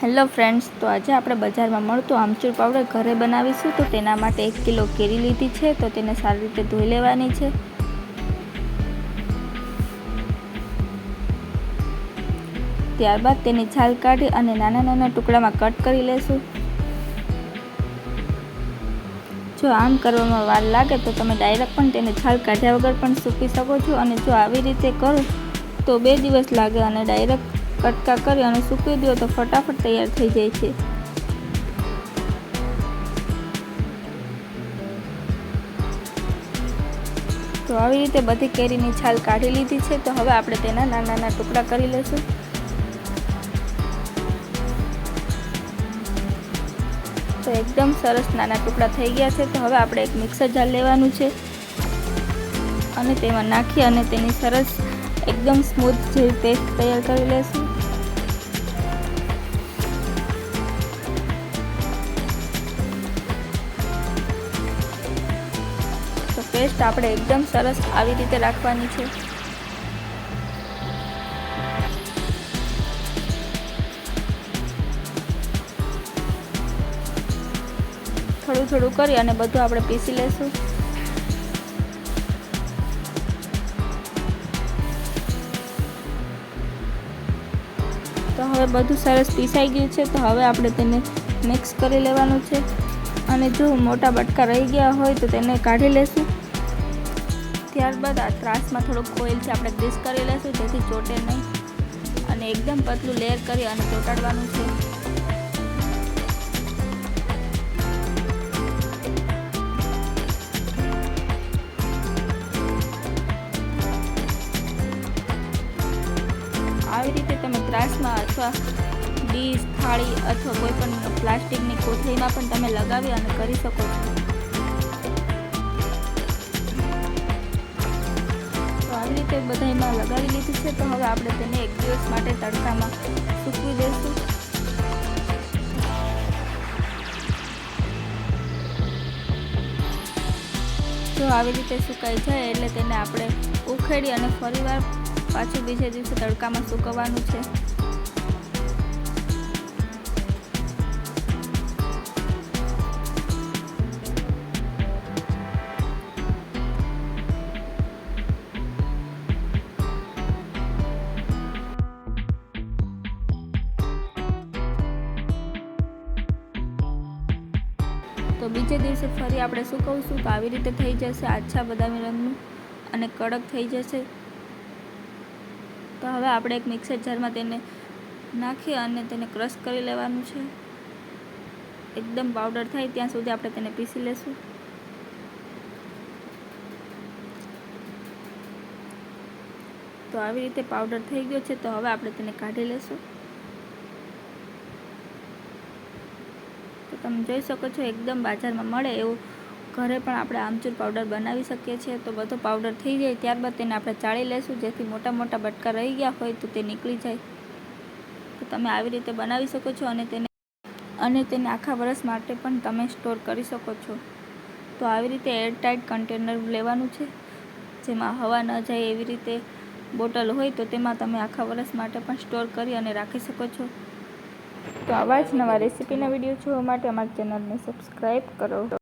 Hello friends, તો આજે આપણે બજારમાં મળતું આમચૂર પાવડર ઘરે બનાવીશું। તો તેના માટે 1 કિલો કેરી લીધી છે, તો તેને સારી રીતે ધોઈ લેવાની છે। ત્યારબાદ તેની છાલ કાઢી અને નાના નાના ટુકડામાં કટ કરી લેશું। જો આમ કરવામાં વાર લાગે તો તમે ડાયરેક્ટ પણ તેને છાલ કાઢ્યા વગર પણ સૂકવી શકો છો, અને જો આવી રીતે કરો તો 2 દિવસ લાગે અને ડાયરેક્ટ કટકા કરી અને સૂકવી દો તો ફટાફટ તૈયાર થઈ જાય છે। તો આવી રીતે બધી કેરીની છાલ કાઢી લીધી છે। તો હવે આપણે તેના નાના નાના ટુકડા કરી લઈશું। તો એકદમ સરસ નાના ટુકડા થઈ ગયા છે। તો હવે આપણે એક મિક્સર જાર લેવાનું છે અને તેમાં નાખી અને તેની સરસ એકદમ સ્મૂથ જેવી પેસ્ટ તૈયાર કરી લઈશું। તો પેસ્ટ આપણે એકદમ સરસ આવી રીતે રાખવાની છે। થોડું થોડું કરી અને બધું આપણે પીસી લેશું। તો હવે બધું સરસ પીસાઈ ગયું છે। તો હવે આપણે તેને મિક્સ કરી લેવાનું છે, અને જો મોટા બટકા રહી ગયા હોય તો તેને કાઢી લેશું। ત્યારબાદ આ ત્રાસમાં થોડુંક ઓઇલથી આપણે ગ્રીસ કરી લેશું, જેથી ચોટે નહીં, અને એકદમ પતલું લેયર કરી અને ચોંટાડવાનું છે। આવી રીતે તમે ત્રાસમાં અથવા ડીશ, થાળી અથવા કોઈ પણ પ્લાસ્ટિકની કોથળીમાં પણ તમે લગાવી અને કરી શકો છો। તો આવી રીતે બધામાં લગાવી લીધું છે। તો હવે આપણે તેને 1 દિવસ માટે તડકામાં સૂકવી દઈશું। જો આવી રીતે સુકાઈ જાય એટલે તેને આપણે ઉખેડી અને ફરીવાર પાછું બીજે દિવસે તડકામાં સૂકવવાનું છે। તો બીજે દિવસે ફરી આપણે સૂકવશું તો આવી રીતે થઈ જશે, આછા બદામી રંગનું અને કડક થઈ જશે। તો હવે આપણે એક મિક્સર જારમાં તેને નાખી અને તેને ક્રશ કરી લેવાનું છે। એકદમ પાવડર થાય ત્યાં સુધી આપણે તેને પીસી લેશું। તો આવી રીતે પાવડર થઈ ગયો છે। તો હવે આપણે તેને કાઢી લેશું। તો તમે જોઈ શકો છો એકદમ બજારમાં મળે એવું ઘરે પણ આપણે આમચૂર પાવડર બનાવી શકીએ છીએ। તો બધો પાવડર થઈ જાય ત્યારબાદ તેને આપણે ચાળી લેશું, જેથી મોટા મોટા બટકા રહી ગયા હોય તો તે નીકળી જાય। તો તમે આવી રીતે બનાવી શકો છો, અને તેને આખા વર્ષ માટે પણ તમે સ્ટોર કરી શકો છો। તો આવી રીતે એરટાઇટ કન્ટેનર લેવાનું છે, જેમાં હવા ન જાય એવી રીતે બોટલ હોય તો તેમાં તમે આખા વર્ષ માટે પણ સ્ટોર કરી અને રાખી શકો છો। તો આવા જ નવા રેસીપીના વિડીયો જોવા માટે અમારી ચેનલને સબસ્ક્રાઈબ કરો।